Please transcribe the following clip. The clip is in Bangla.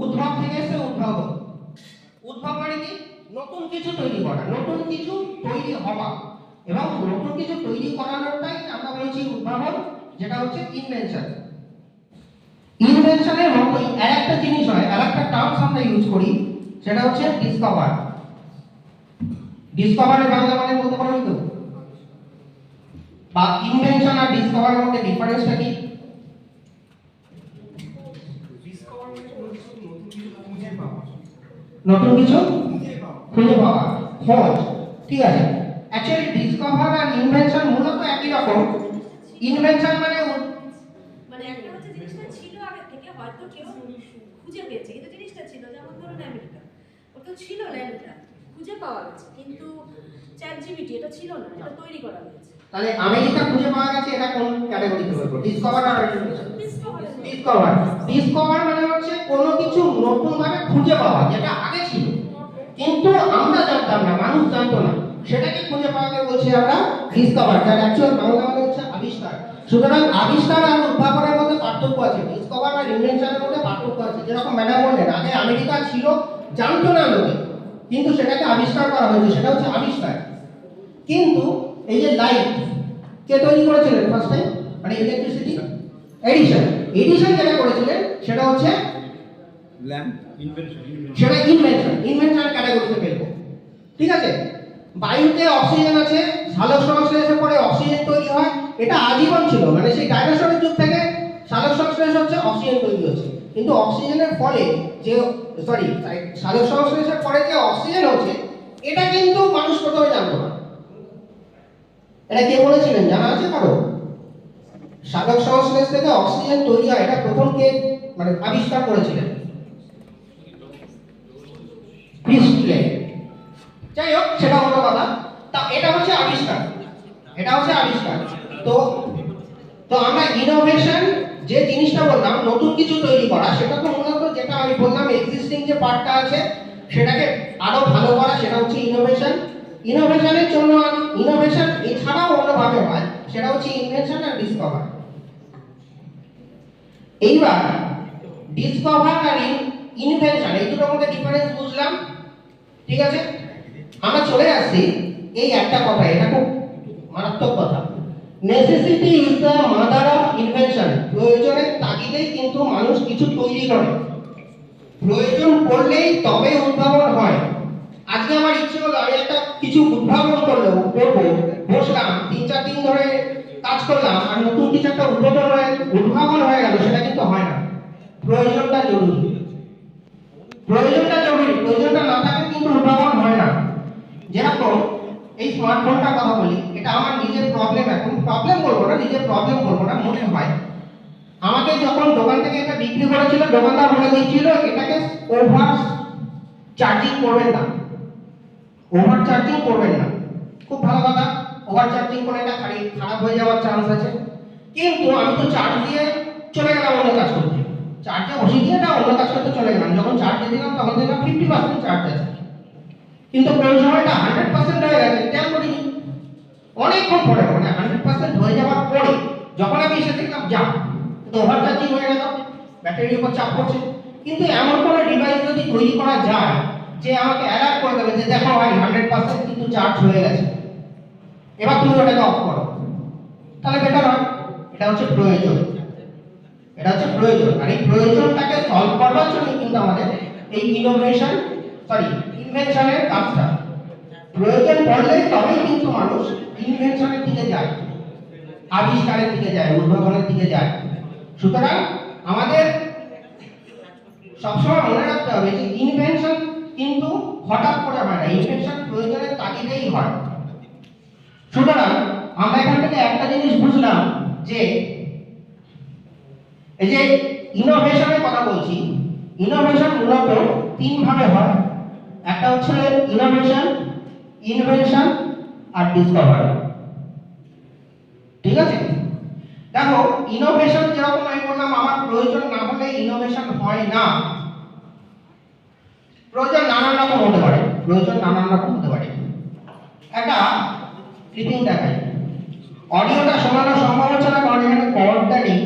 উদ্ভব থেকে এসে উদ্ভাবন। উদ্ভব মানে কি? নতুন কিছু তৈরি করা, নতুন কিছু তৈরি হওয়া, এবং নতুন কিছু তৈরি করানোটাই আমরা বলছি উদ্ভাবন, যেটা হচ্ছে ইনভেনশন। ইনভেনশনের মতোই আরেকটা জিনিস হয়, আরেকটা টার্মস আমরা ইউজ করি, সেটা হচ্ছে ডিসকভার। ডিসকভারের বাংলা মানে বলতে পারবেন তো? বা ইনভেনশন আর ডিসকভারের মধ্যে ডিফারেন্সটা কি? নতুন কিছু খুঁজে পাওয়া, খোঁজ, ঠিক আছে। অ্যাকচুয়ালি ডিসকভার আর ইনভেনশন মূলত একই রকম। ইনভেনশন মানে একটা হচ্ছে জিনিসটা ছিল আগে থেকে, হয়তো কেউ খুঁজে পেয়েছে, কিন্তু জিনিসটা ছিল, যেমন ধরুন আমেরিকা, ওটা ছিল ল্যান্ডটা খুঁজে পাওয়া গেছে, কিন্তু চ্যাট জিপিটি এটা ছিল না, এটা তৈরি করা হয়েছে। তাহলে আমেরিকা খুঁজে পাওয়া গেছে, এটা কোন ক্যাটাগরিতে পড়বে? ডিসকভার আর ডিসকভার। ডিসকভার মানে হচ্ছে কোনো কিছু নতুন ভাবে খুঁজে পাওয়া, যেটা আগে ছিল কিন্তু আমরা জানতাম না, মানুষ জানতো না, সেটাকে খুঁজে পাওয়াকে বলছি আমরা ডিসকভার, যার অ্যাকচুয়াল বাংলা মানে হচ্ছে আবিষ্কার। সুতরাং আবিষ্কার আর উদ্ভাবনের মধ্যে পার্থক্য আছে, ডিসকভার আর ইনভেনশনের মধ্যে পার্থক্য আছে। যেরকম ম্যাডাম বললেন, আগে আমেরিকা ছিল, জানতো না লোকে, কিন্তু সেটাকে আবিষ্কার করা হয়েছে, সেটা হচ্ছে আবিষ্কার। কিন্তু এই যে লাইট কে তৈরি করেছিলেন ফার্স্ট টাইম, মানে ইলেকট্রিসিটি? এডিসন। এডিসন যেটা করেছিলেন সেটা হচ্ছে ল্যাম্প ইনভেনশন। সেটা ইনভেনশন। ইনভেনশন ক্যাটাগরিতে ফেলবো, ঠিক আছে। বায়ুতে অক্সিজেন আছে, সালোক সংশ্লেষের পরে অক্সিজেন তৈরি হয়, এটা আজীবন ছিল, মানে সেই ডাইনোসরের যুগ থেকে সালোক সংশ্লেষ হচ্ছে, অক্সিজেন তৈরি হচ্ছে। কিন্তু অক্সিজেনের ফলে যে সালোক সংশ্লেষের পরে যে অক্সিজেন হচ্ছে, এটা কিন্তু মানুষ প্রথমে জানতো না। এটা কে বলেছিলেন জানা আছে কারো? সালোক সংশ্লেষ থেকে অক্সিজেন তৈরি হয়, এটা প্রথম কে মানে আবিষ্কার করেছিলেন? প্রিস্টলে। যাই হোক, সেটা অন্য কথা। তা এটা হচ্ছে আবিষ্কার, এটা হচ্ছে আবিষ্কার। তো তো আমরা ইনোভেশন যে জিনিসটা বললাম, নতুন কিছু তৈরি করা, সেটা তো মূলত যেটা আমি বললাম এক্সিস্টিং যে পার্টটা আছে সেটাকে আরো ভালো করা, সেটা হচ্ছে ইনোভেশন। ইনোভেশনের জন্য ইনোভেশন এছাড়াও অন্যভাবে হয়, সেটা হচ্ছে ইনভেনশন আর ডিসকভার। এইবার ডিসকভার আর ইনভেনশন এই দুটোর মধ্যে ডিফারেন্স বুঝলাম, ঠিক আছে। আমরা চলে আসছি এই একটা কথা, এটা খুব মারাত্মক কথা। Necessity is the mother of invention. প্রয়োজনের তাগিদেই কিন্তু মানুষ কিছু তৈরি করে, প্রয়োজন পড়লেই তবে উদ্ভাবন হয়। আজকে আমার ইচ্ছে হলো আমি একটা কিছু উদ্ভাবন করবো, বসলাম 3-4 দিন ধরে কাজ করলাম, আর নতুন কিছু একটা উদ্ভাবন হয়ে গেল, সেটা কিন্তু হয় না। প্রয়োজনটা জরুরি, প্রয়োজনটা জরুরি, প্রয়োজনটা না থাকলে কিন্তু উদ্ভাবন হয় না। যেরকম এই স্মার্টফোনটার কথা বলি, এটা আমার নিজের প্রবলেম, এখন প্রবলেম বলবো না, নিজের প্রবলেম বলবো না, মনে হয় আমাকে যখন দোকান থেকে এটা বিক্রি করেছিল, দোকানদার বলে দিয়েছিল এটাকে ওভার চার্জিং করবেন না, ওভার চার্জিং করবেন না। খুব ভালো কথা, ওভার চার্জিং করে এটা খারাপ হয়ে যাওয়ার চান্স আছে। কিন্তু আমি তো চার্জ দিয়ে চলে গেলাম অন্য কাজ করতে, চার্জে বসিয়ে দিয়ে এটা অন্য কাজ করতে চলে গেলাম, যখন চার্জে দিলাম তখন দেখলাম 50% চার্জ আছে, কিন্তু কোন সময়টা 100% হয়ে গেছে, খেয়াল করিনি। অনেকক্ষণ পরে, মানে 100% হয়ে যাওয়ার পরে যখন আমি এসে দেখলাম যা তো ওভার চার্জিং হয়ে গেল, ব্যাটারির উপর চাপ পড়ছে। কিন্তু এমন কোনো ডিভাইস যদি তৈরি করা যায় যে আমাকে অ্যালার্ট করে দেবে যে দেখো ভাই 100% কিন্তু চার্জ হয়ে গেছে, এবার তুমি ওটাকে অফ করো, তাহলে বেটার হয়। এটা হচ্ছে প্রয়োজন, এটা হচ্ছে প্রয়োজন। আর এই প্রয়োজনটাকে সলভ করবার জন্য কিন্তু আমাদের এই ইনভেনশনের কাজটা। প্রয়োজন পড়লে তবেই কিন্তু মানুষ ইনভেনশনের দিকে যায়, আবিষ্কারের দিকে যায়, উদ্ভাবনের দিকে যায়। সুতরাং আমাদের সবসময় মনে রাখতে হবে যে ইনভেনশন কিন্তু হঠাৎ করে হয় না, ইনভেনশন প্রয়োজনের তাগিদেই হয়। সুতরাং আমরা এখান থেকে একটা জিনিস বুঝলাম যে এই যে ইনোভেশনের কথা বলছি, ইনোভেশন মূলত 3 ভাবে হয়। একটা হচ্ছে ইনোভেশন, ইনভেনশন আর ডিসকভার, ঠিক আছে। দেখো ইনোভেশন যেরকম আমি বললাম, আমার প্রয়োজন না হলে ইনোভেশন হয় না। প্রয়োজন নানান রকম হতে পারে, প্রয়োজন নানান রকম হতে পারে। একটা ক্লিপিং দেখাই, অডিওটা শোনানো সম্ভব হচ্ছে না কারণ এখানে কর্ডটা নেই,